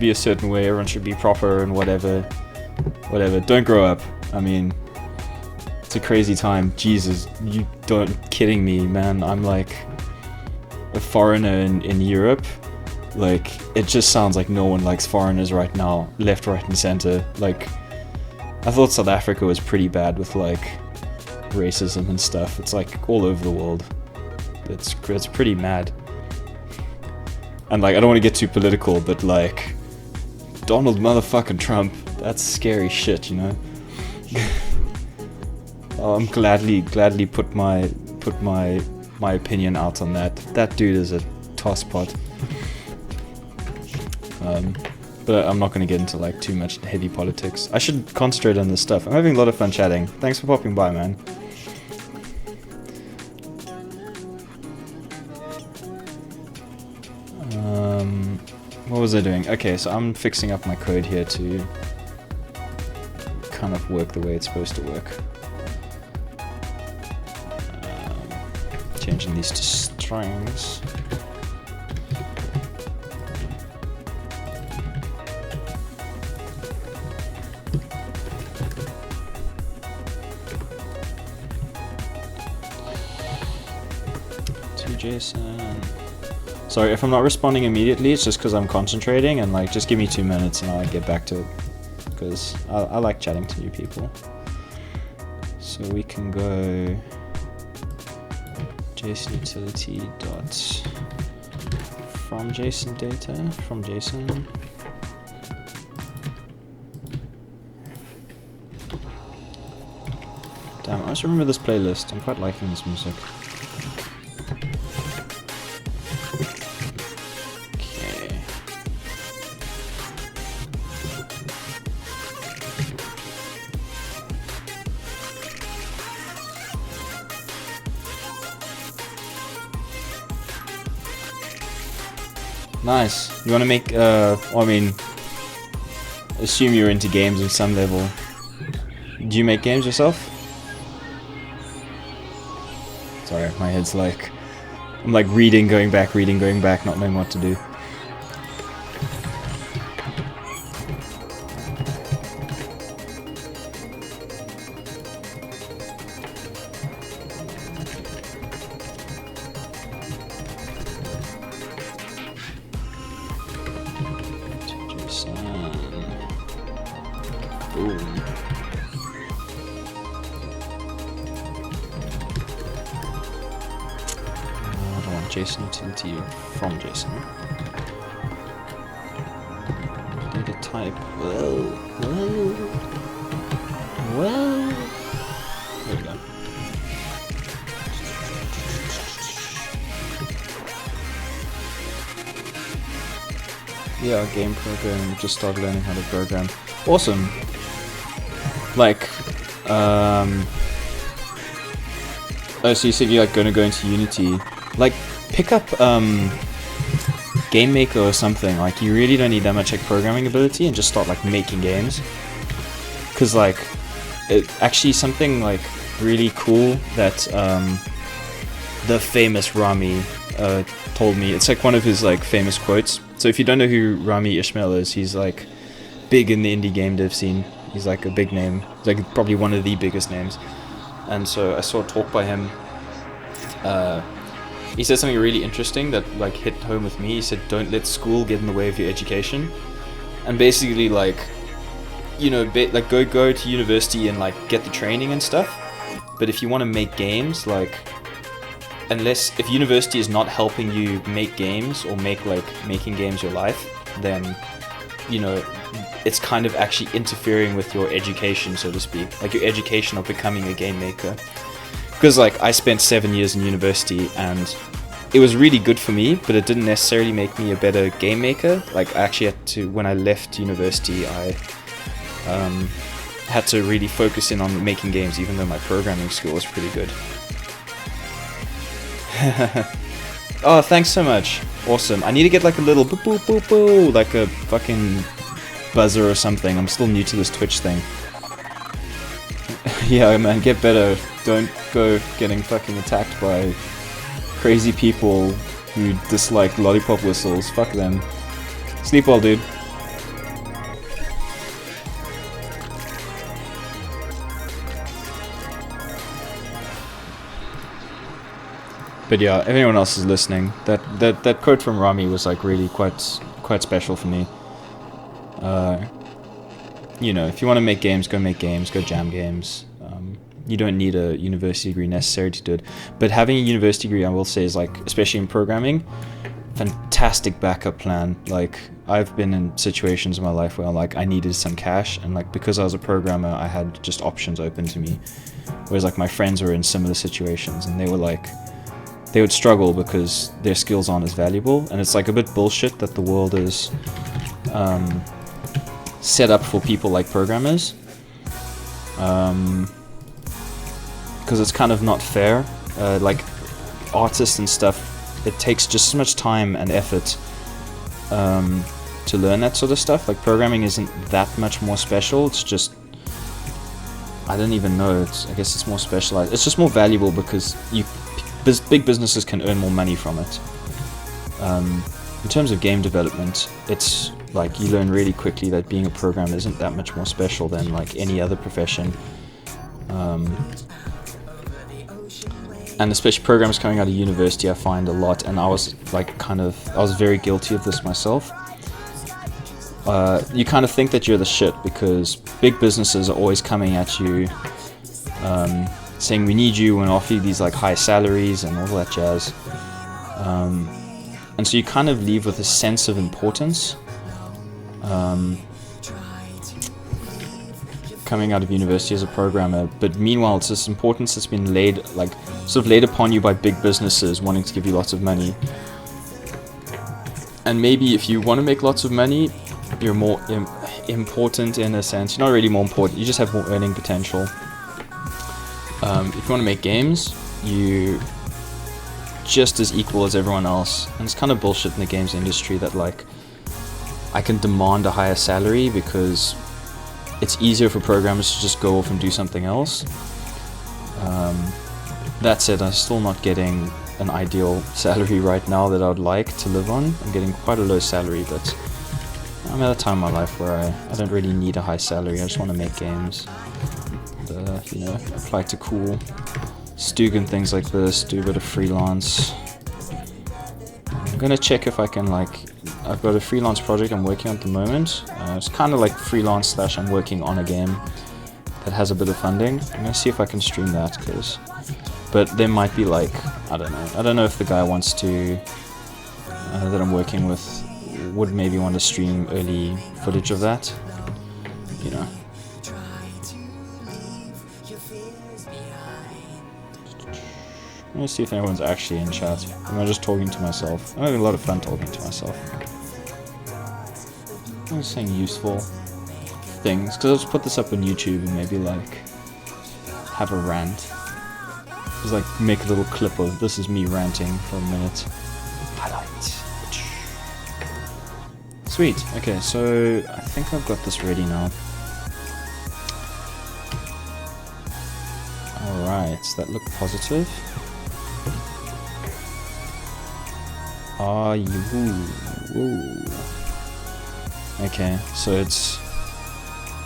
be a certain way, everyone should be proper and whatever. Don't grow up. I mean, it's a crazy time. Jesus, you don't kidding me, man. I'm like a foreigner in Europe. Like, it just sounds like no one likes foreigners right now, left, right, and center. Like, I thought South Africa was pretty bad with like racism and stuff. It's like all over the world. It's pretty mad. And like, I don't want to get too political, but like, Donald motherfucking Trump, that's scary shit, you know. I'm gladly put my opinion out on that. That dude is a tosspot. But I'm not going to get into like too much heavy politics. I should concentrate on this stuff. I'm having a lot of fun chatting. Thanks for popping by, man. What was I doing? Okay, so I'm fixing up my code here to kind of work the way it's supposed to work. Changing these to strings. To JSON. Sorry, if I'm not responding immediately, it's just because I'm concentrating, and like, just give me 2 minutes and I'll get back to it. Because I like chatting to new people. So we can go JSON utility dot from JSON data, from JSON. Damn, I just remember this playlist. I'm quite liking this music. Nice. You want to make, I mean, assume you're into games on some level. Do you make games yourself? Sorry, my head's like, I'm like reading, going back, not knowing what to do. JSON utility from JSON. Data type. Whoa. There we go. Yeah, game program. Just started learning how to program. Awesome. Like, oh, so you said you're like gonna go into Unity. Like, pick up Game Maker or something. Like, you really don't need that much like programming ability, and just start like making games. Cause like, it actually something like really cool that the famous Rami told me. It's like one of his like famous quotes. So if you don't know who Rami Ismail is, he's like big in the indie game dev scene. He's like a big name. He's like probably one of the biggest names. And so I saw a talk by him. He said something really interesting that like hit home with me. He said, don't let school get in the way of your education. And basically like, you know, like go to university and like get the training and stuff. But if you want to make games, like, if university is not helping you make games or making games your life, then, you know, it's kind of actually interfering with your education, so to speak. Like your education of becoming a game maker. Because like I spent 7 years in university and it was really good for me, but it didn't necessarily make me a better game maker. Like I actually had to, when I left university, I had to really focus in on making games, even though my programming skill was pretty good. Oh, thanks so much. Awesome. I need to get like a little boo boo boo boo, like a fucking buzzer or something. I'm still new to this Twitch thing. Yeah, man, get better. Don't go getting fucking attacked by crazy people who dislike lollipop whistles. Fuck them. Sleep well, dude. But yeah, if anyone else is listening, that quote from Rami was like really quite special for me. You know, if you want to make games, go jam games. You don't need a university degree necessary to do it. But having a university degree, I will say, is like, especially in programming, fantastic backup plan. Like, I've been in situations in my life where like I needed some cash, and like because I was a programmer, I had just options open to me. Whereas like my friends were in similar situations, and they would struggle because their skills aren't as valuable. And it's like a bit bullshit that the world is set up for people like programmers. Because it's kind of not fair. Like artists and stuff, it takes just as much time and effort to learn that sort of stuff. Like programming isn't that much more special. It's just, I don't even know. I guess it's more specialized. It's just more valuable because big businesses can earn more money from it. In terms of game development, it's like you learn really quickly that being a programmer isn't that much more special than like any other profession. And especially programs coming out of university, I find a lot, and I was very guilty of this myself. You kind of think that you're the shit because big businesses are always coming at you, saying we need you and offer you these like high salaries and all that jazz. And so you kind of leave with a sense of importance. Coming out of university as a programmer, but meanwhile it's this importance that's been laid upon you by big businesses wanting to give you lots of money. And maybe if you want to make lots of money, you're more important in a sense. You're not really more important, you just have more earning potential. If you want to make games, you just as equal as everyone else. And it's kind of bullshit in the games industry that like I can demand a higher salary because it's easier for programmers to just go off and do something else. That said, I'm still not getting an ideal salary right now that I would like to live on. I'm getting quite a low salary, but I'm at a time in my life where I don't really need a high salary. I just want to make games, and, apply to cool Stug and things like this, do a bit of freelance. I'm gonna check if I can I've got a freelance project I'm working on at the moment. It's kind of like freelance / I'm working on a game that has a bit of funding. I'm gonna see if I can stream that, but there might be I don't know if the guy wants to that I'm working with would maybe want to stream early footage of that, Let me see if anyone's actually in chat. Am I just talking to myself? I'm having a lot of fun talking to myself. I'm just saying useful things, because I'll just put this up on YouTube and maybe have a rant. Just make a little clip of this is me ranting for a minute. Highlight. Sweet. Okay, so I think I've got this ready now. Alright, does that look positive? Ah, woo. Okay, so it's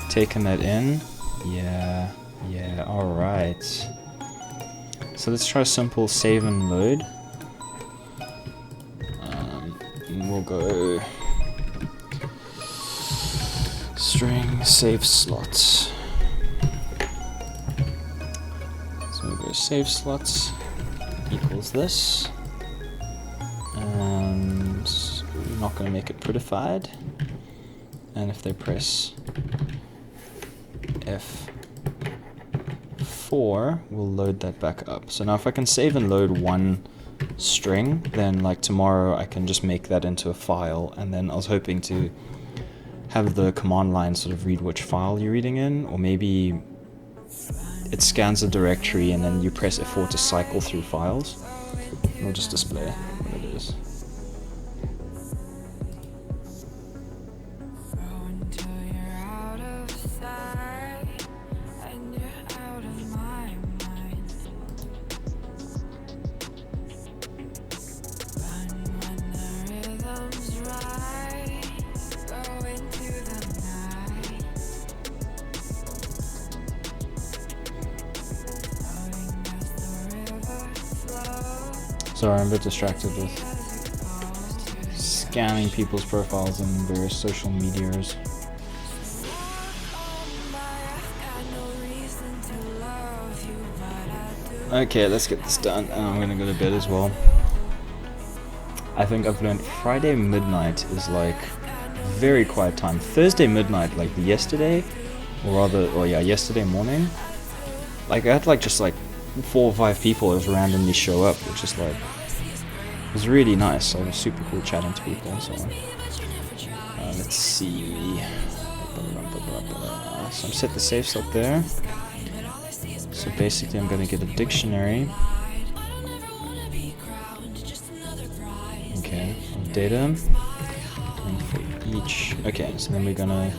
taken that in. Yeah, alright. So let's try simple save and load. And we'll go string save slots. So we'll go save slots equals this. And we're not going to make it prettified. And if they press F4, we'll load that back up. So now if I can save and load one string, then tomorrow I can just make that into a file. And then I was hoping to have the command line sort of read which file you're reading in, or maybe it scans a directory and then you press F4 to cycle through files. And it'll just display what it is. So Sorry, I'm a bit distracted with scanning people's profiles and various social medias. Okay, let's get this done, and I'm gonna go to bed as well. I think I've learned Friday midnight is like very quiet time. Thursday midnight, like yesterday, yesterday morning, like I had like just like 4 or 5 people just randomly show up, which is like, it was really nice. Like, it was super cool chatting to people and so on. Let's see. So I'm set the save slot there. So basically I'm gonna get a dictionary. Okay, data. And for each. Okay, so then we're gonna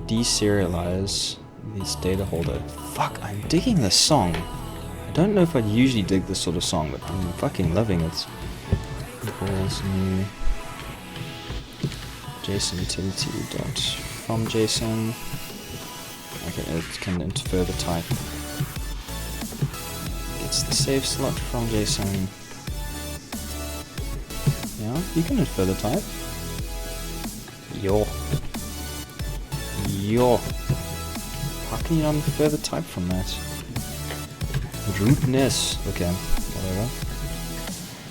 deserialize this data holder. Fuck, I'm digging this song. I don't know if I'd usually dig this sort of song, but I'm fucking loving it. Equals new JSON utility dot from JSON. Okay, it can infer the type. It's the save slot from JSON. Yeah, you can infer the type. Yo. How can you not infer the type from that? Rootness. Okay, whatever.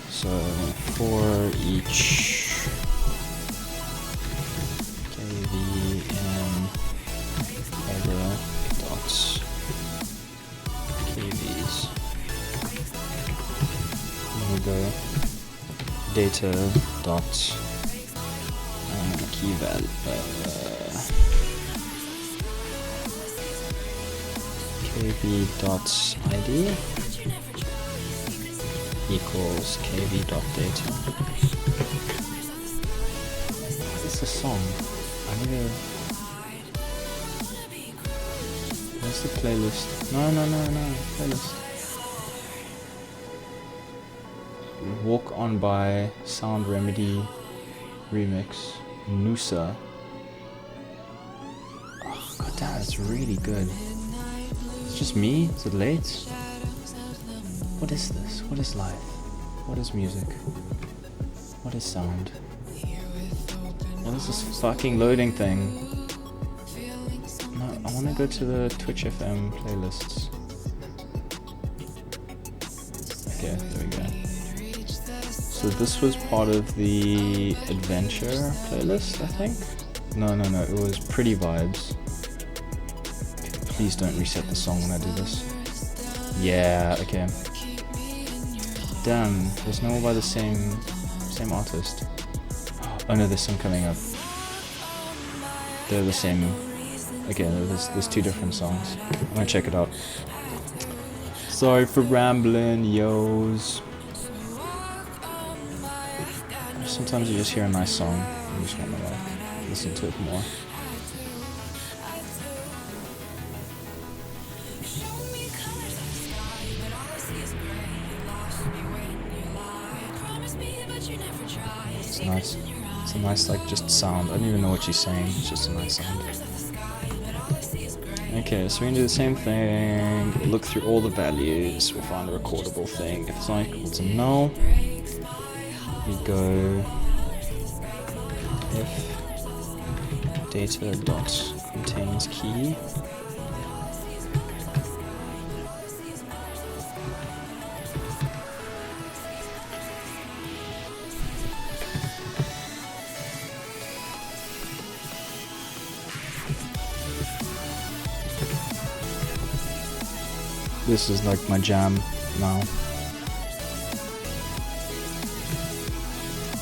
So for each kvm header dot kvs, there we go. Data dot key value kv dot id equals kv.data. What is the song? Where's the playlist? No, playlist. Walk On By, Sound Remedy remix, Noosa. Oh god damn, it's really good. It's just me? Is it late? What is this? What is life? What is music? What is sound? What is this fucking loading thing? No, I want to go to the Twitch FM playlists. Okay, there we go. So this was part of the adventure playlist, I think? No, it was Pretty Vibes. Please don't reset the song when I do this. Yeah, okay. Damn, there's no more by the same artist. Oh no, there's some coming up. They're the same. Okay, there's 2 different songs. I'm gonna check it out. Sorry for rambling, yos. Sometimes you just hear a nice song and you just wanna like listen to it more. It's nice. It's a nice like just sound. I don't even know what she's saying. It's just a nice sound. Okay, so we can do the same thing. We'll look through all the values. We'll find a recordable thing. If it's not equal to null, we go if data dot contains key. This is like my jam now.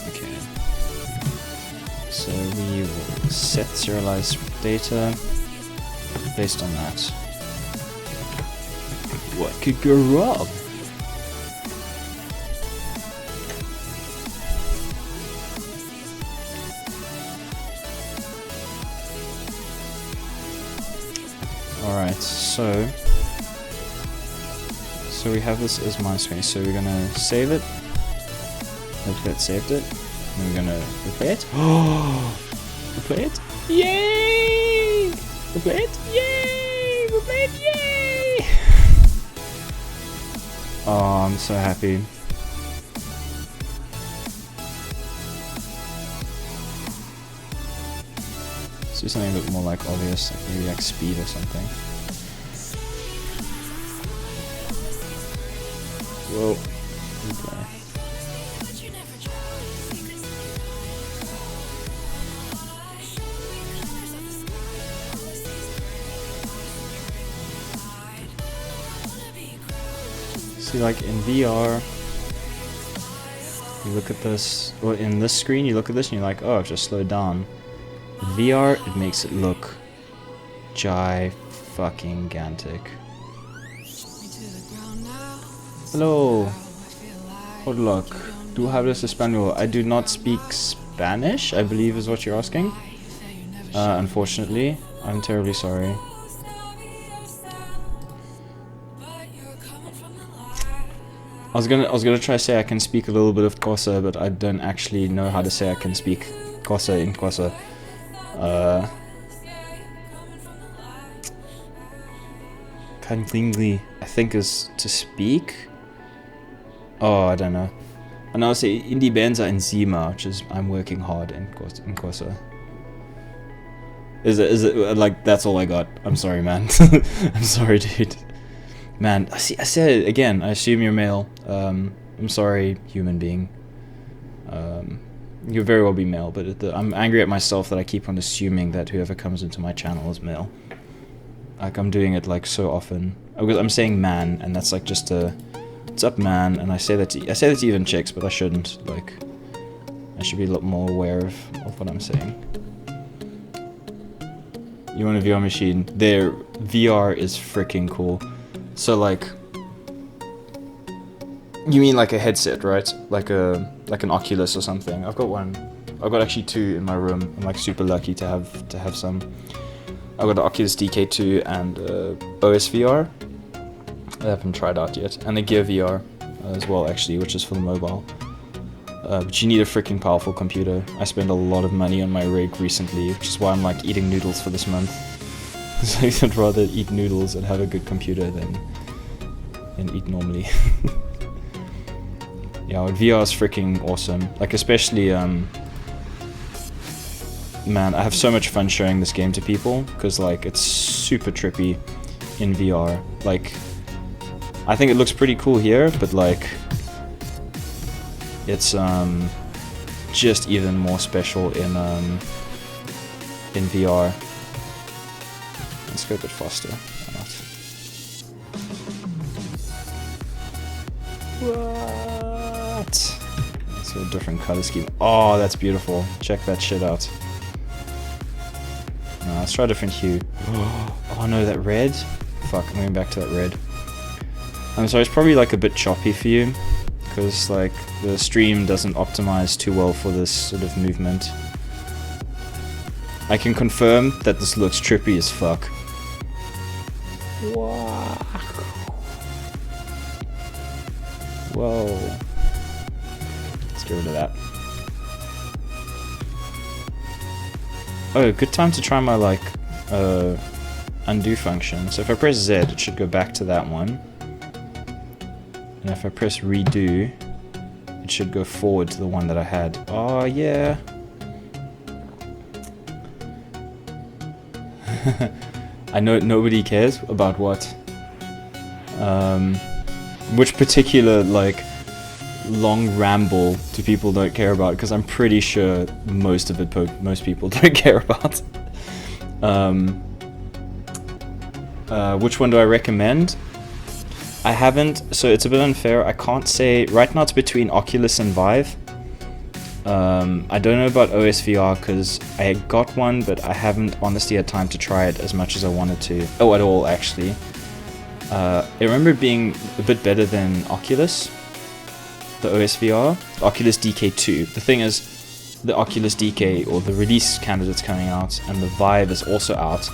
Okay. So we will set serialized data based on that. What could go wrong? Alright, so we have this as -20, so we're gonna save it. Hopefully it saved it. And we're gonna replay it. Oh, replay it! Yay! Replay it! Yay! Replay it! Yay! Oh, I'm so happy. Let's do something a bit more like obvious, like maybe like speed or something. Whoa. Okay. See, like in VR, you look at this, or in this screen, you look at this and you're like, oh, I've just slowed down. With VR, it makes it look fucking-gantic. Hello. Good luck. Do hablas español? I do not speak Spanish, I believe is what you're asking. Unfortunately, I'm terribly sorry. I was gonna try to say I can speak a little bit of Xhosa, but I don't actually know how to say I can speak Xhosa in Xhosa. Kanglingli, I think is to speak. Oh, I don't know. And I'll say Indibenza and Zima, which is I'm working hard in Xhosa. Is it like that's all I got? I'm sorry, man. I'm sorry, dude. Man, I said it again. I assume you're male. I'm sorry, human being. You very well be male, but I'm angry at myself that I keep on assuming that whoever comes into my channel is male. Like I'm doing it like so often. Because I'm saying man, and that's like just a, what's up, man? And I say that to even chicks, but I shouldn't. Like, I should be a lot more aware of what I'm saying. You want a VR machine? Their VR is freaking cool. So like, you mean like a headset, right? Like an Oculus or something. I've got one. I've got actually two in my room. I'm like super lucky to have some. I've got the Oculus DK2 and OS VR. I haven't tried out yet, and the Gear VR as well, actually, which is for the mobile. But you need a freaking powerful computer. I spent a lot of money on my rig recently, which is why I'm like eating noodles for this month. So I'd rather eat noodles and have a good computer than eat normally. Yeah, VR is freaking awesome. Like especially, man, I have so much fun showing this game to people because like it's super trippy in VR. Like, I think it looks pretty cool here, but like, it's just even more special in VR. Let's go a bit faster. Why not? What? Let's go a different color scheme. Oh, that's beautiful. Check that shit out. No, let's try a different hue. Oh no, that red? Fuck, I'm going back to that red. I'm sorry, it's probably like a bit choppy for you, because like the stream doesn't optimize too well for this sort of movement. I can confirm that this looks trippy as fuck. Wow. Whoa. Let's get rid of that. Oh, good time to try my like undo function. So if I press Z, it should go back to that one. And if I press redo, it should go forward to the one that I had. Oh yeah. I know nobody cares about what. Which particular like long ramble do people don't care about? Because I'm pretty sure most of it most people don't care about. Which one do I recommend? I haven't, so it's a bit unfair. I can't say right now. It's between Oculus and Vive. I don't know about OS VR because I got one, but I haven't honestly had time to try it as much as I wanted to. Oh, at all actually. I remember it being a bit better than Oculus, the OS VR, Oculus DK2. The thing is, the Oculus DK, or the release candidate's coming out, and the Vive is also out.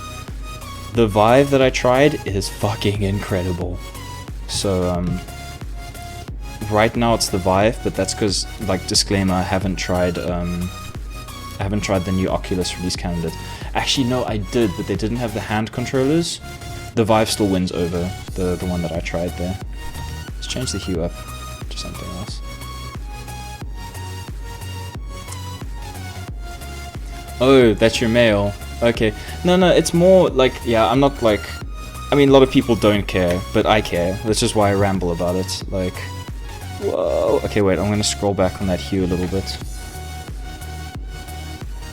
The Vive that I tried is fucking incredible. So, right now it's the Vive, but that's because, like, disclaimer, I haven't tried the new Oculus release candidate. Actually, no, I did, but they didn't have the hand controllers. The Vive still wins over the one that I tried there. Let's change the hue up to something else. Oh, that's your male. Okay. No, it's more like, yeah, I'm not like... I mean, a lot of people don't care, but I care. That's just why I ramble about it. Like, whoa. Okay, wait, I'm gonna scroll back on that hue a little bit.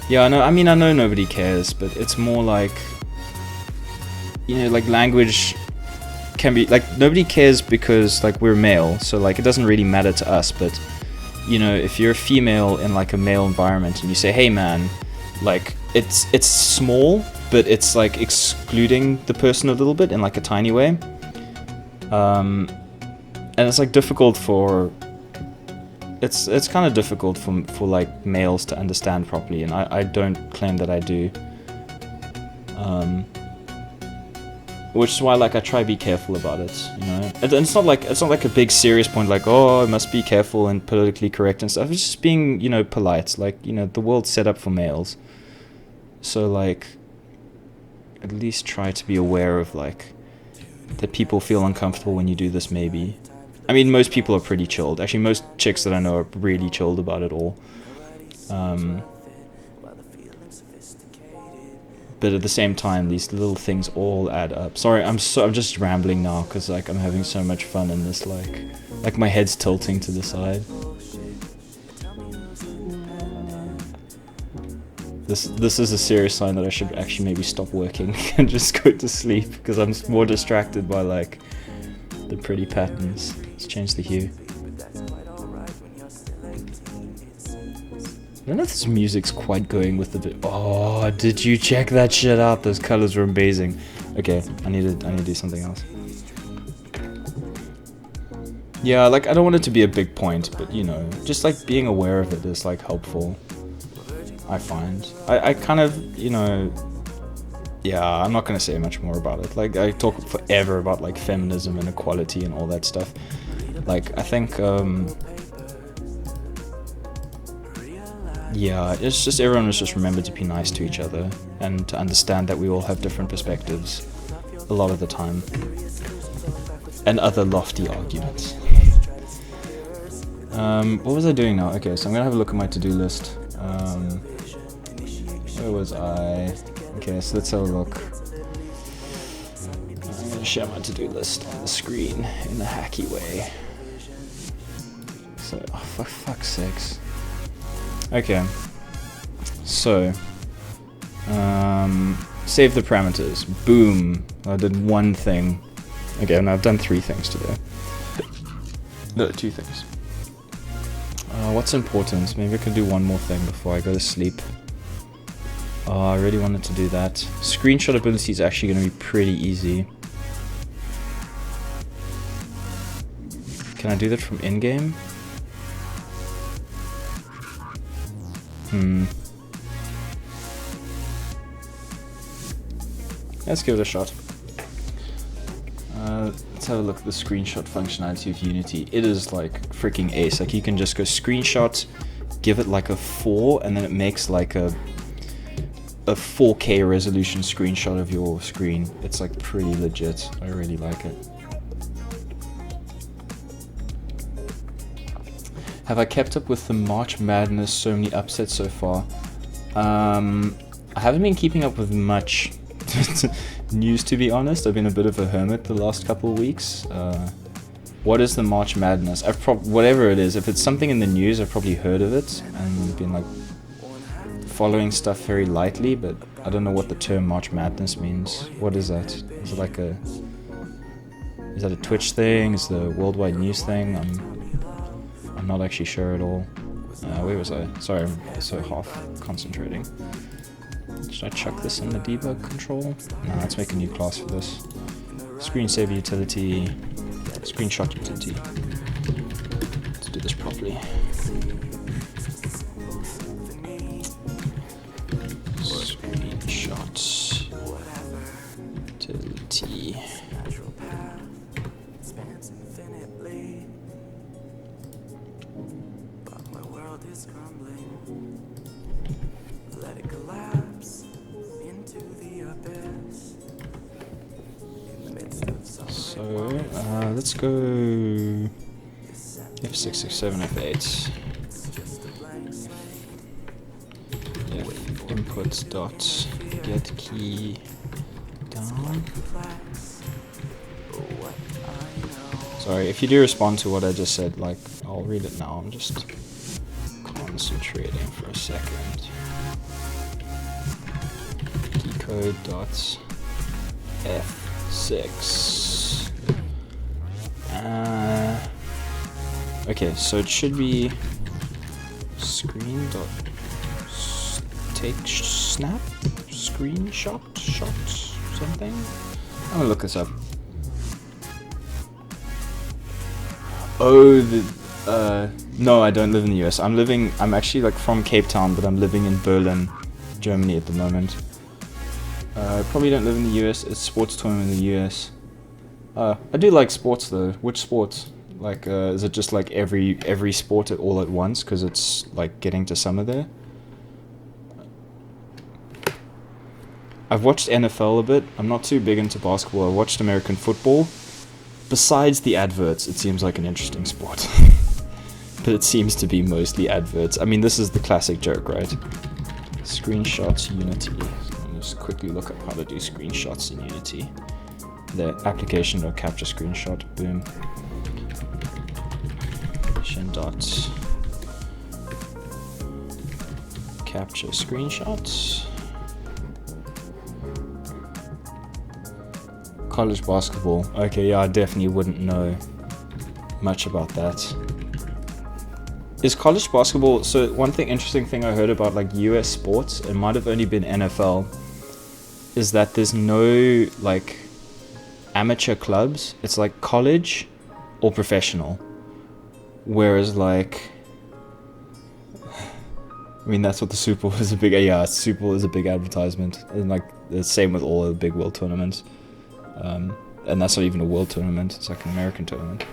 Yeah, I know nobody cares, but it's more like... You know, like, language can be... Like, nobody cares because, like, we're male, so, like, it doesn't really matter to us, but... You know, if you're a female in, like, a male environment and you say, hey, man, like, it's small, but it's like excluding the person a little bit in like a tiny way. And it's like difficult for... It's kind of difficult for like males to understand properly, and I don't claim that I do. Which is why like I try to be careful about it, you know. And it's not like a big serious point like, oh, I must be careful and politically correct and stuff. It's just being, you know, polite. Like, you know, the world's set up for males. So, like, at least try to be aware of, like, that people feel uncomfortable when you do this, maybe. I mean, most people are pretty chilled. Actually, most chicks that I know are really chilled about it all. But at the same time, these little things all add up. Sorry, I'm just rambling now, because, like, I'm having so much fun in this, like my head's tilting to the side. This is a serious sign that I should actually maybe stop working and just go to sleep, because I'm more distracted by like the pretty patterns. Let's change the hue. None of this music's quite going with the... Oh, did you check that shit out? Those colors were amazing. Okay, I need to do something else. Yeah, like I don't want it to be a big point, but you know, just like being aware of it is like helpful. I find. I kind of, you know, yeah, I'm not going to say much more about it. Like, I talk forever about, like, feminism and equality and all that stuff. Like, I think, yeah, it's just everyone must just remember to be nice to each other and to understand that we all have different perspectives a lot of the time. And other lofty arguments. What was I doing now? Okay, so I'm going to have a look at my to-do list. Where was I? Okay, so let's have a look. I'm going to share my to-do list on the screen in a hacky way. So, oh, for fuck's sakes. Okay. So, save the parameters. Boom. I did one thing. Okay, now I've done 3 things today. No, 2 things. What's important? Maybe I could do one more thing before I go to sleep. I really wanted to do that. Screenshot ability is actually going to be pretty easy. Can I do that from in-game? Let's give it a shot. Let's have a look at the screenshot functionality of Unity. It is like freaking ace. Like you can just go screenshot, give it like a 4, and then it makes like a 4K resolution screenshot of your screen. It's like pretty legit. I really like it. Have I kept up with the March Madness? So many upsets so far. I haven't been keeping up with much news, to be honest. I've been a bit of a hermit the last couple of weeks. What is the March Madness? Whatever it is, if it's something in the news, I've probably heard of it and been like following stuff very lightly, but I don't know what the term March Madness means. What is that? Is it like is that a Twitch thing? Is it a worldwide news thing? I'm not actually sure at all. Where was I? Sorry, I'm so half concentrating. Should I chuck this in the debug control? No, let's make a new class for this. Screensaver utility, screenshot utility. Let's do this properly. Screenshot utility. So, let's go F667, F8. F input dot get key down. Sorry, if you do respond to what I just said, like, I'll read it now. I'm just concentrating for a second. Keycode dot F6. Okay, so it should be screen dot take snap screenshot something. I'm gonna look this up. Oh, no, I don't live in the US. I'm actually like from Cape Town, but I'm living in Berlin, Germany at the moment. I probably don't live in the US. It's sports tournament in the US. I do like sports though. Which sports? Like, is it just like every sport all at once? Because it's like getting to summer there. I've watched NFL a bit. I'm not too big into basketball. I watched American football. Besides the adverts, it seems like an interesting sport. But it seems to be mostly adverts. I mean, this is the classic joke, right? Screenshots Unity. I'll just quickly look up how to do screenshots in Unity. The application dot capture screenshot. Boom. Dot capture screenshots. College basketball. Okay, yeah, I definitely wouldn't know much about that. Is college basketball... So one interesting thing I heard about like US sports, it might have only been NFL, is that there's no like amateur clubs. It's like college or professional. Whereas like... I mean, that's what the Super Bowl is a big... Yeah, Super Bowl is a big advertisement. And like the same with all the big world tournaments. And that's not even a world tournament, it's like an American tournament.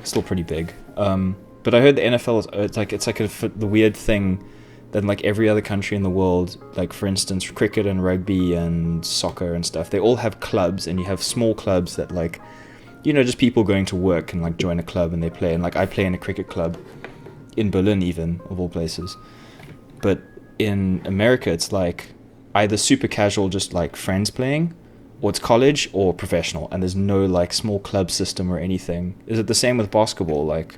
It's still pretty big. But I heard the NFL is it's like the weird thing that like every other country in the world, like for instance cricket and rugby and soccer and stuff, they all have clubs, and you have small clubs that like, you know, just people going to work and like join a club and they play. And like I play in a cricket club in Berlin, even, of all places. But in America it's like either super casual, just like friends playing, or it's college or professional, and there's no like small club system or anything. Is it the same with basketball? Like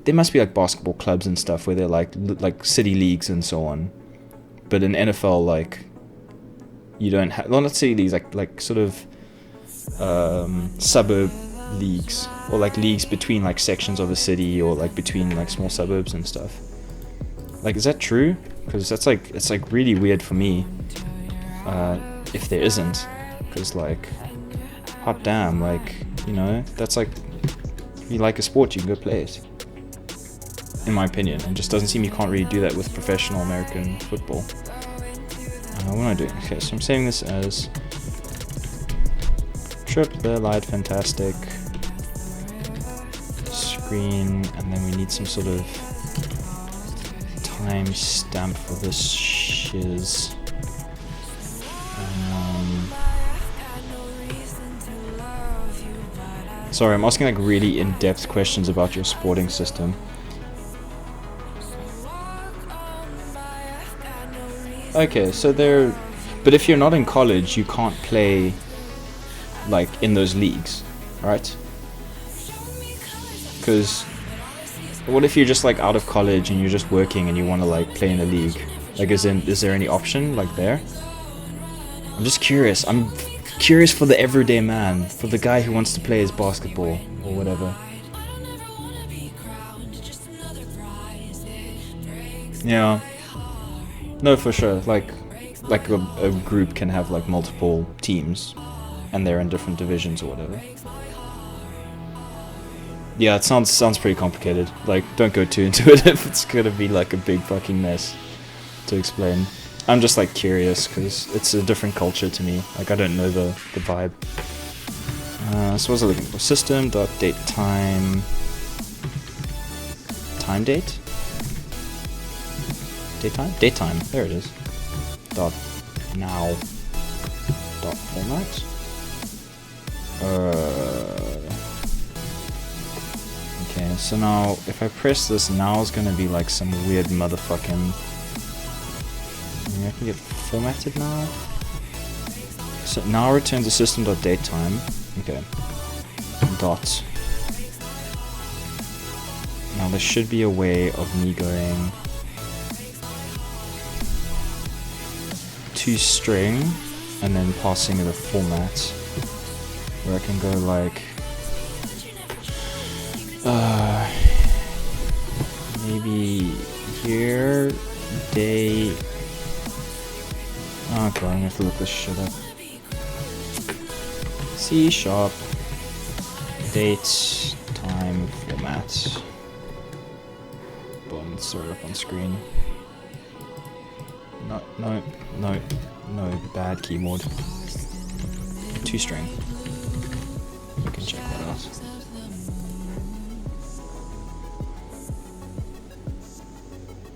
there must be like basketball clubs and stuff where they're like city leagues and so on. But in NFL, like you don't have, well, not city leagues, like sort of suburb leagues, or like leagues between like sections of a city, or like between like small suburbs and stuff. Like, is that true? Because that's like, it's like really weird for me if there isn't. Because like, hot damn, like, you know, that's like, if you like a sport, you can go play it, in my opinion. It just doesn't seem you can't really do that with professional American football. What am I doing? Okay, so I'm saving this as trip the light fantastic screen, and then we need some sort of time stamp for this shiz. Sorry, I'm asking like really in-depth questions about your sporting system. Okay, so but if you're not in college, you can't play like in those leagues, right? Because what if you're just like out of college and you're just working and you want to like play in a league? Like, is there any option like there? I'm just curious. I'm curious for the everyday man, for the guy who wants to play his basketball or whatever. Yeah. No, for sure. Like a group can have like multiple teams, and they're in different divisions or whatever. Yeah, it sounds pretty complicated. Like, don't go too into it if it's gonna be like a big fucking mess to explain. I'm just like curious because it's a different culture to me. Like, I don't know the vibe. So what was I looking for? System.date time. Time date? Date time? Date time. There it is. Dot now. Dot format. Okay, so now if I press this, now is gonna be like some weird motherfucking. get formatted now. So now returns a system.datetime. Okay. Dot. Now there should be a way of me going to string and then passing it a format where I can go like maybe here day. Oh god, I'm gonna have to look this shit up. C# date time format. Boom, let's throw it up on screen. No, bad keyboard. String. We can check that out.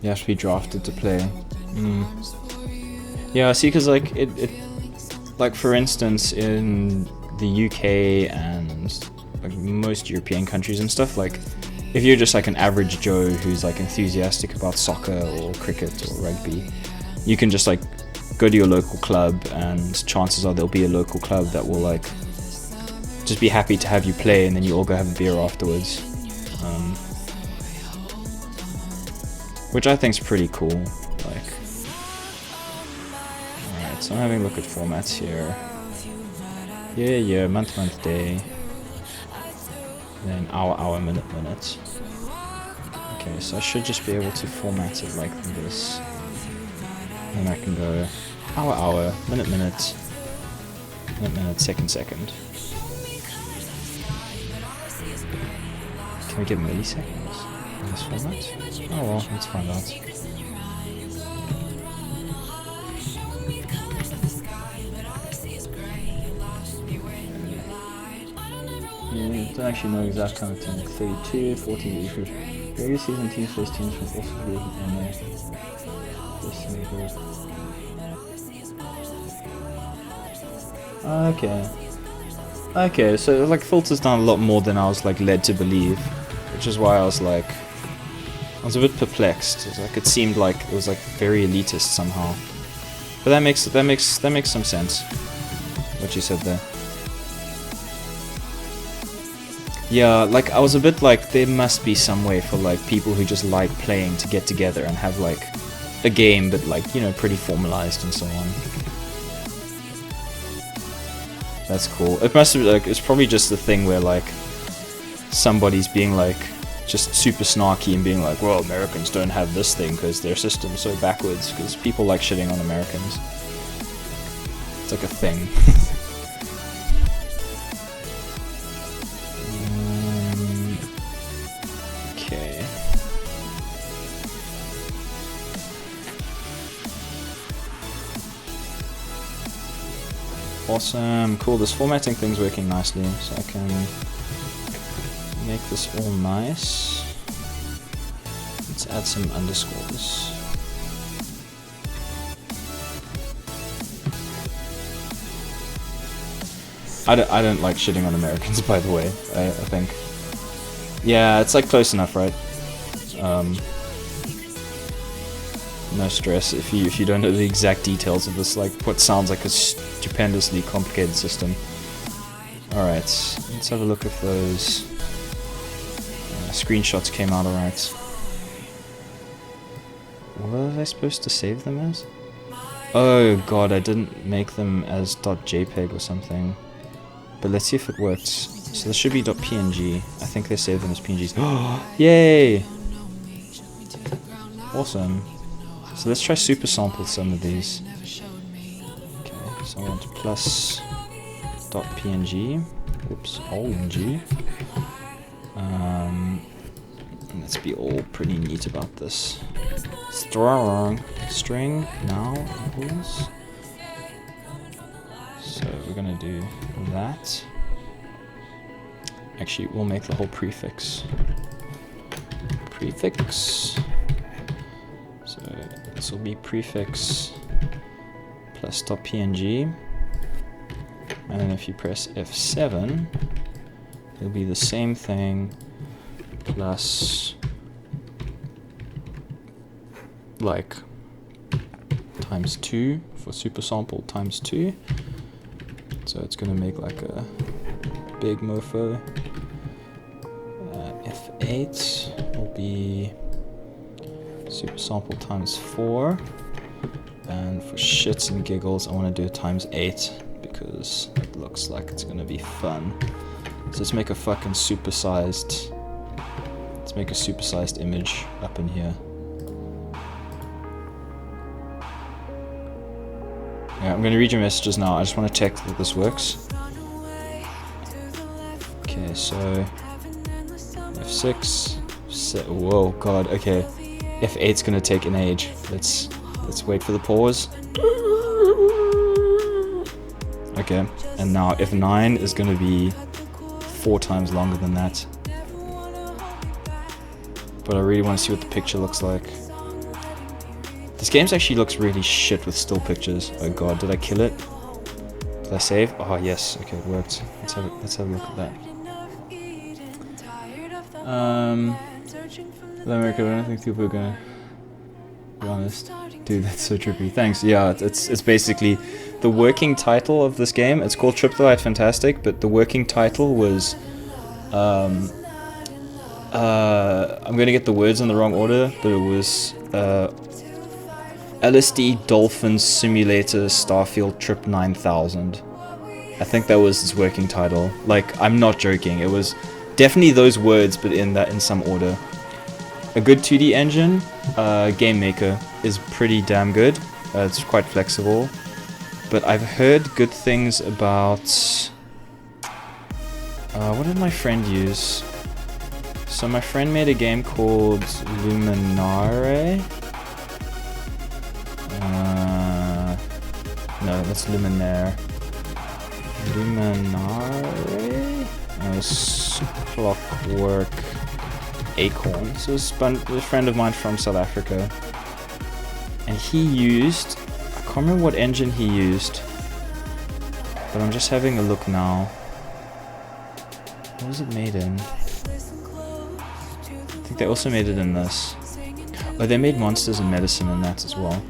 You have to be drafted to play. Yeah, see, because like it, like for instance, in the UK and like most European countries and stuff, like if you're just like an average Joe who's like enthusiastic about soccer or cricket or rugby, you can just like go to your local club, and chances are there'll be a local club that will like just be happy to have you play, and then you all go have a beer afterwards, which I think's pretty cool. Like, alright, so I'm having a look at formats here. Yeah, month, day, then hour, minute. Okay, so I should just be able to format it like this. And I can go hour, minute, second. Can we get milliseconds in this format? Oh well, let's find out. Yeah, don't actually know exact kind of team. 32, 14 equals. Regular season teams, first teams from also group and Okay, so it like filters down a lot more than I was like led to believe, which is why I was a bit perplexed. Like it seemed like it was like very elitist somehow, but that makes some sense. What you said there. Yeah, like I was a bit like there must be some way for like people who just like playing to get together and have like a game, but like, you know, pretty formalized and so on. That's cool. It must be like, it's probably just the thing where like somebody's being like just super snarky and being like, well, Americans don't have this thing because their system's so backwards, because people like shitting on Americans. It's like a thing. Okay. Awesome, cool, this formatting thing's working nicely, so I can make this all nice. Let's add some underscores. I don't like shitting on Americans, by the way, I think. Yeah, it's like close enough, right? No stress if you don't know the exact details of this, like what sounds like a stupendously complicated system. Alright, let's have a look if those screenshots came out alright. What was I supposed to save them as? Oh god, I didn't make them as .jpeg or something. But let's see if it works. So this should be .png. I think they saved them as PNGs. Oh, yay! Awesome. So let's try super sample some of these. Okay, so I want plus .png. Oops, OMG. Let's be all pretty neat about this. String now equals. So we're gonna do that. Actually, we'll make the whole prefix. So this will be prefix plus .png, and then if you press F7, it'll be the same thing plus like times 2 for super sample times 2. So it's gonna make like a big mofo. F8 will be super sample times 4. And for shits and giggles, I want to do it times 8 because it looks like it's gonna be fun. So let's make a fucking supersized. Let's make a supersized image up in here. Yeah, I'm gonna read your messages now. I just want to check that this works. Okay, so F6. Whoa, god. Okay, F8's gonna take an age. Let's wait for the pause. Okay, and now F9 is gonna be 4 times longer than that. But I really want to see what the picture looks like. This game actually looks really shit with still pictures. Oh god, did I kill it? Did I save? Oh yes, okay, it worked. Let's have a look at that. America, I don't think people are gonna be honest. Dude, that's so trippy. Thanks. Yeah, it's basically the working title of this game. It's called Trip the Light Fantastic, but the working title was I'm gonna get the words in the wrong order, but it was LSD Dolphin Simulator Starfield Trip 9000. I think that was its working title. Like, I'm not joking. It was definitely those words, but in some order. A good 2D engine, Game Maker, is pretty damn good. It's quite flexible. But I've heard good things about... what did my friend use? So my friend made a game called Luminare. No, that's Luminaire. Luminare? Clockwork Acorn. So it's a friend of mine from South Africa. And he used... I can't remember what engine he used. But I'm just having a look now. What was it made in? I think they also made it in this. Oh, they made Monsters and Medicine in that as well.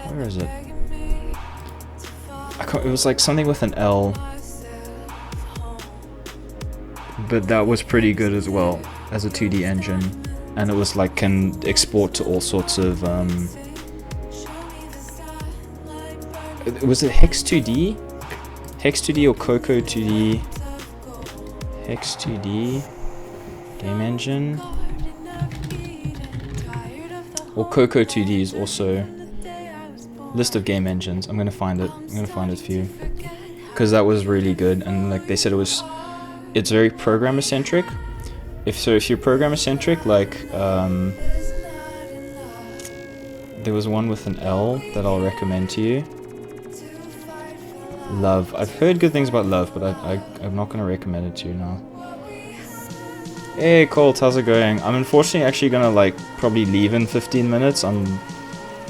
Where is it? It was like something with an L. But that was pretty good as well as a 2D engine. And it was like can export to all sorts of was it Hex 2D? Hex 2D or Coco 2D? Hex 2D game engine. Or Coco 2D is also list of game engines. I'm gonna find it. I'm gonna find it for you because that was really good. And like they said, it's very programmer centric. If you're programmer centric, like there was one with an L that I'll recommend to you. Love. I've heard good things about Love, but I'm not gonna recommend it to you now. Hey Colt, how's it going? I'm unfortunately actually gonna like probably leave in 15 minutes. I'm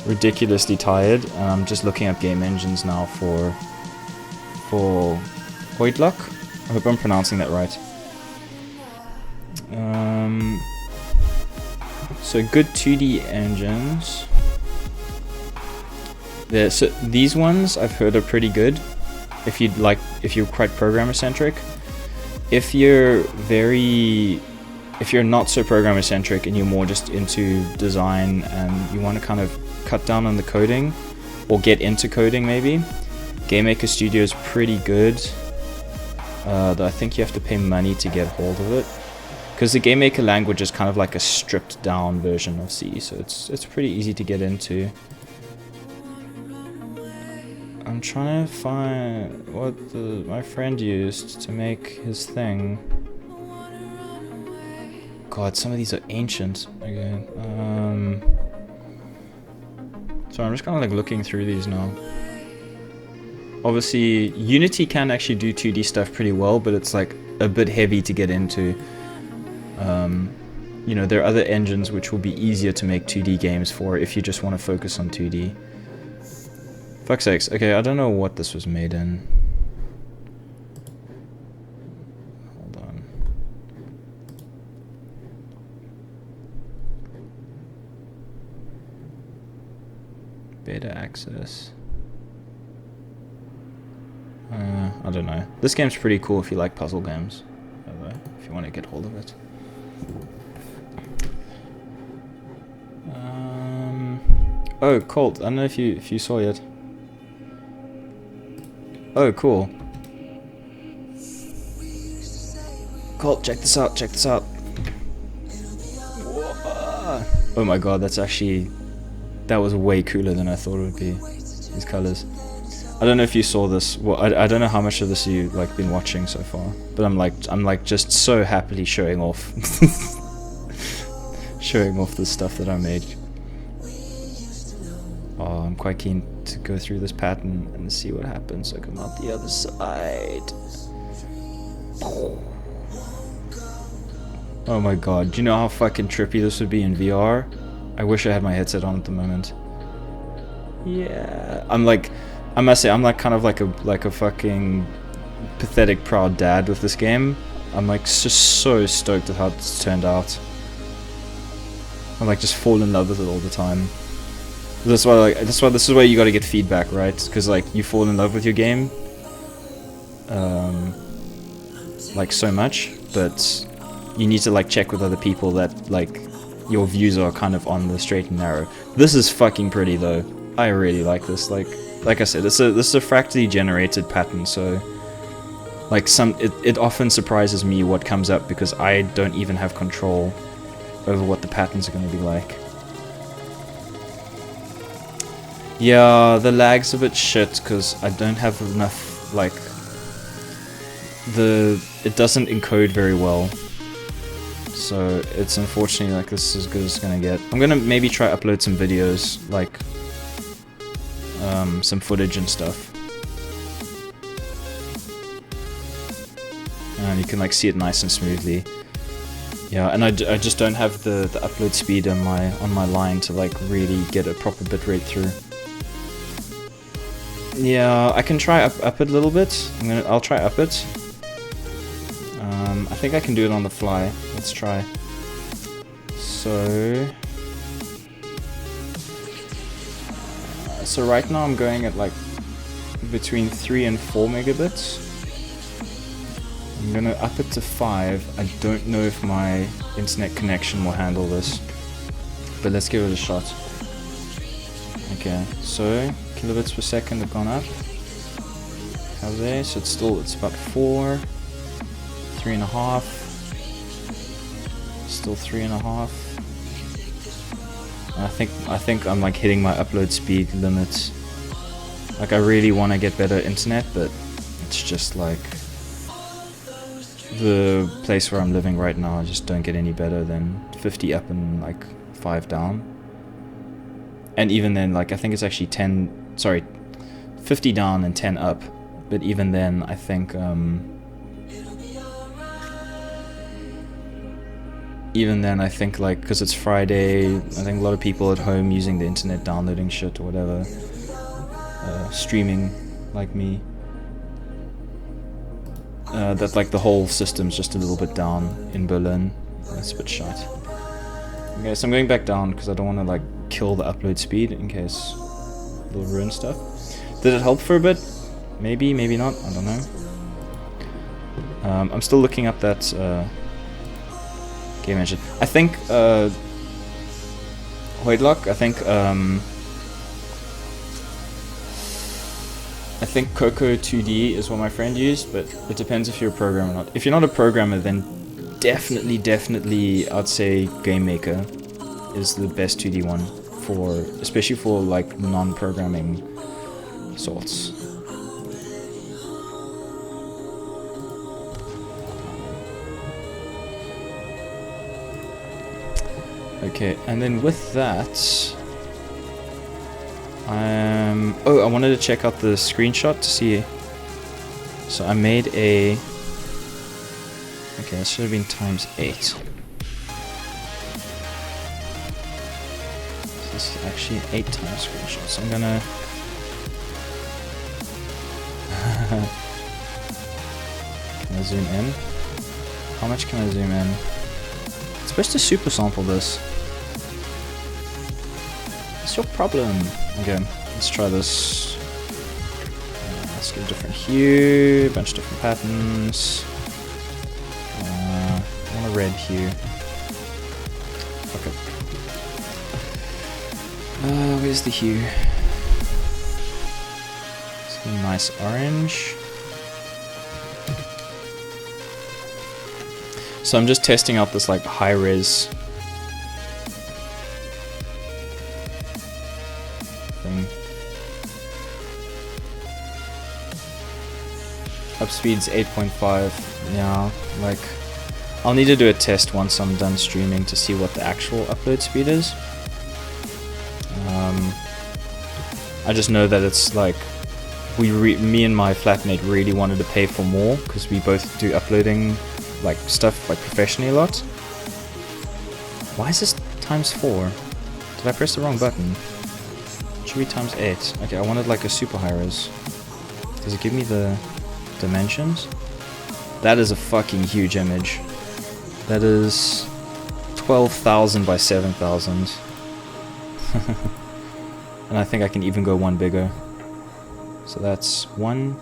ridiculously tired and I'm just looking up game engines now for Hoidluck. I hope I'm pronouncing that right. So good 2D engines. So these ones I've heard are pretty good. If you're quite programmer centric. If you're not so programmer centric and you're more just into design and you want to kind of cut down on the coding or get into coding maybe, Game Maker Studio is pretty good. Though I think you have to pay money to get hold of it. Because the Game Maker language is kind of like a stripped down version of C, so it's pretty easy to get into. I'm trying to find what my friend used to make his thing. God, some of these are ancient. Okay. So I'm just kind of like looking through these now. Obviously, Unity can actually do 2D stuff pretty well, but it's like a bit heavy to get into. You know, there are other engines which will be easier to make 2D games for if you just want to focus on 2D. Fuck's sakes. Okay, I don't know what this was made in. Hold on. Beta access. I don't know. This game's pretty cool if you like puzzle games. If you want to get hold of it. Oh, Colt. I don't know if you saw it. Oh, cool. Colt, check this out. Check this out. Whoa. Oh my god, that was way cooler than I thought it would be. These colors. I don't know if you saw this. Well, I don't know how much of this you've like been watching so far, but I'm like just so happily showing off, showing off the stuff that I made. Oh, I'm quite keen to go through this pattern and see what happens. So come out the other side. Oh my god, do you know how fucking trippy this would be in VR? I wish I had my headset on at the moment. Yeah, I must say, I'm like kind of like a fucking pathetic proud dad with this game. I'm like just so stoked at how it's turned out. I'm like just fall in love with it all the time. That's why this is where you got to get feedback, right? Because like you fall in love with your game, like so much, but you need to like check with other people that like your views are kind of on the straight and narrow. This is fucking pretty though. I really like this. Like I said, this is a fractally generated pattern, so like it often surprises me what comes up because I don't even have control over what the patterns are going to be like. Yeah, the lag's a bit shit because I don't have enough, like, it doesn't encode very well. So it's unfortunately like this is as good as it's gonna get. I'm gonna maybe try upload some videos, like some footage and stuff. And you can like see it nice and smoothly. Yeah, and I just don't have the upload speed on my line to like really get a proper bitrate through. Yeah, I can try up it a little bit. I'll try up it. I think I can do it on the fly. Let's try. So right now I'm going at like between 3 and 4 megabits. I'm gonna up it to 5. I don't know if my internet connection will handle this, but let's give it a shot. Okay, so kilobits per second have gone up. How there? So it's about 4, 3.5. Still 3.5. I think I'm like hitting my upload speed limits. Like I really want to get better internet, but it's just like the place where I'm living right now. I just don't get any better than 50 up and like 5 down. And even then, like I think it's actually 50 down and 10 up. But even then, I think like because it's Friday, I think a lot of people at home using the internet, downloading shit or whatever, streaming like me. That like the whole system's just a little bit down in Berlin. That's a bit shite. Okay, so I'm going back down because I don't want to like kill the upload speed in case it'll ruin stuff. Did it help for a bit? Maybe, maybe not. I don't know. I'm still looking up that game engine. I think Hoidlock. I think Coco 2D is what my friend used, but it depends if you're a programmer or not. If you're not a programmer, then definitely I'd say Game Maker is the best 2D one especially for like non-programming sorts. Okay, and then with that, I wanted to check out the screenshot to see. So I made a. Okay, that should have been ×8. This is actually an 8 times screenshot. So I'm gonna. Can I zoom in? How much can I zoom in? It's supposed to super sample this. What's your problem? Okay, Let's try this. Let's get a different hue, a bunch of different patterns. I want a red hue. Okay. Where's the hue? It's a nice orange. So I'm just testing out this like high res thing. Up speed's 8.5. Yeah, like I'll need to do a test once I'm done streaming to see what the actual upload speed is. I just know that it's like me and my flatmate really wanted to pay for more because we both do uploading like stuff like professionally a lot. Why is this ×4? Did I press the wrong button? It should be ×8. Okay, I wanted like a super high res. Does it give me the dimensions? That is a fucking huge image. That is 12,000 by 7,000. And I think I can even go one bigger. So that's one.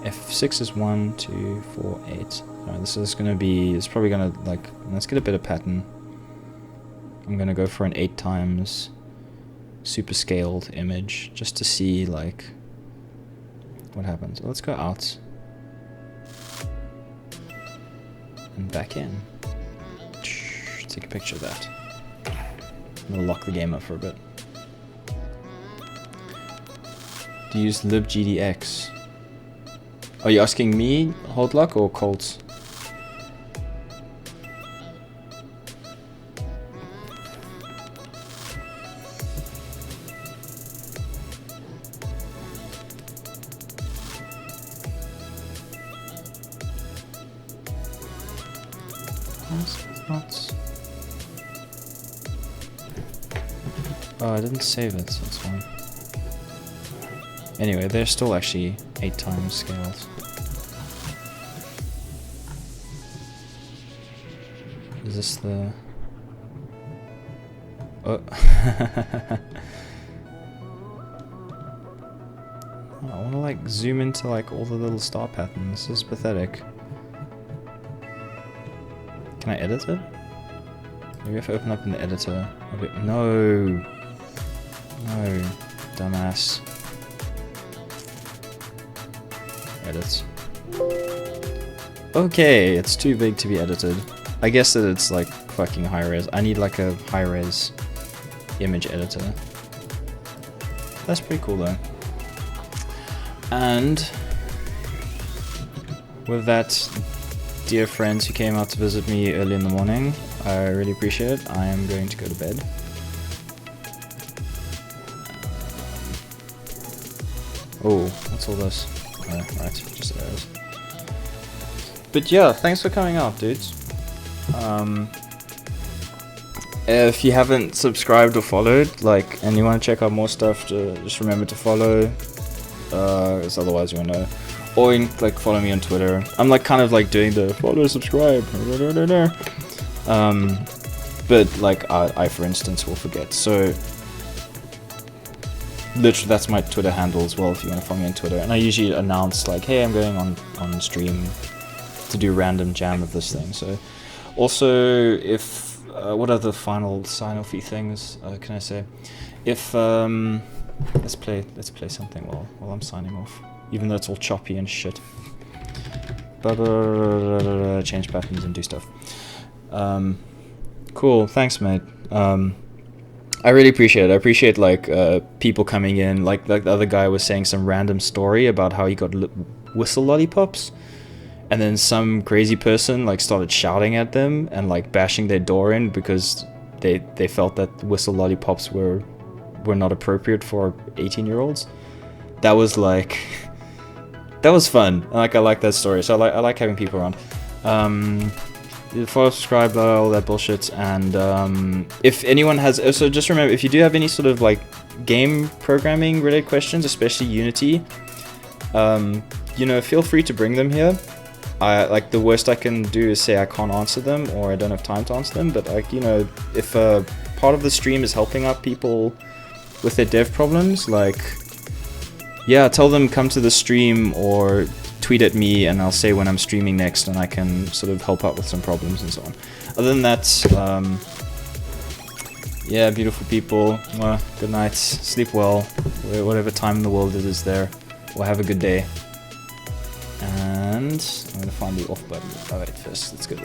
F6 is 1, 2, 4, 8. Alright, this is gonna be. It's probably gonna like. Let's get a bit of pattern. I'm gonna go for an 8 times super scaled image just to see like what happens. Let's go out and back in. Take a picture of that. I'm gonna lock the game up for a bit. Do you use libgdx? Are you asking me, Holdluck, or Colts? Oh, I didn't save it, so that's fine. Anyway, they're still actually 8 times scales. Is this the... Oh. I want to like zoom into like all the little star patterns. This is pathetic. Can I edit it? Maybe if I open up in the editor. No! No, dumbass. Edits. Okay, it's too big to be edited. I guess that it's like fucking high res. I need like a high res image editor. That's pretty cool though. And with that, dear friends who came out to visit me early in the morning, I really appreciate it. I am going to go to bed. Oh, what's all this? Oh, right, just arrows. But yeah, thanks for coming out, dudes. If you haven't subscribed or followed, like, and you want to check out more stuff, just remember to follow. Because otherwise you won't know. Or you can, like, follow me on Twitter. I'm like kind of like doing the follow, subscribe. But like I for instance will forget. So literally that's my Twitter handle as well if you want to follow me on Twitter. And I usually announce like, hey, I'm going on stream to do random jam of this thing. So also if what other final sign-offy things can I say? If let's play something while I'm signing off, even though it's all choppy and shit. Change patterns and do stuff. Cool, thanks, mate. I really appreciate it. I appreciate like people coming in, like the other guy was saying some random story about how he got whistle lollipops, and then some crazy person like started shouting at them and like bashing their door in because they felt that whistle lollipops were not appropriate for 18-year-olds. That was like that was fun. Like I like that story. So I like having people around. Follow, subscribe, all that bullshit. And if anyone has, so just remember, if you do have any sort of like game programming related questions, especially Unity, you know, feel free to bring them here. Like the worst I can do is say I can't answer them or I don't have time to answer them. But like, you know, if part of the stream is helping out people with their dev problems, like yeah, tell them come to the stream or tweet at me and I'll say when I'm streaming next and I can sort of help out with some problems and so on. Other than that, yeah, beautiful people, well, good night, sleep well, whatever time in the world it is there, or have a good day. And I'm gonna find the off button. Alright, first, let's go.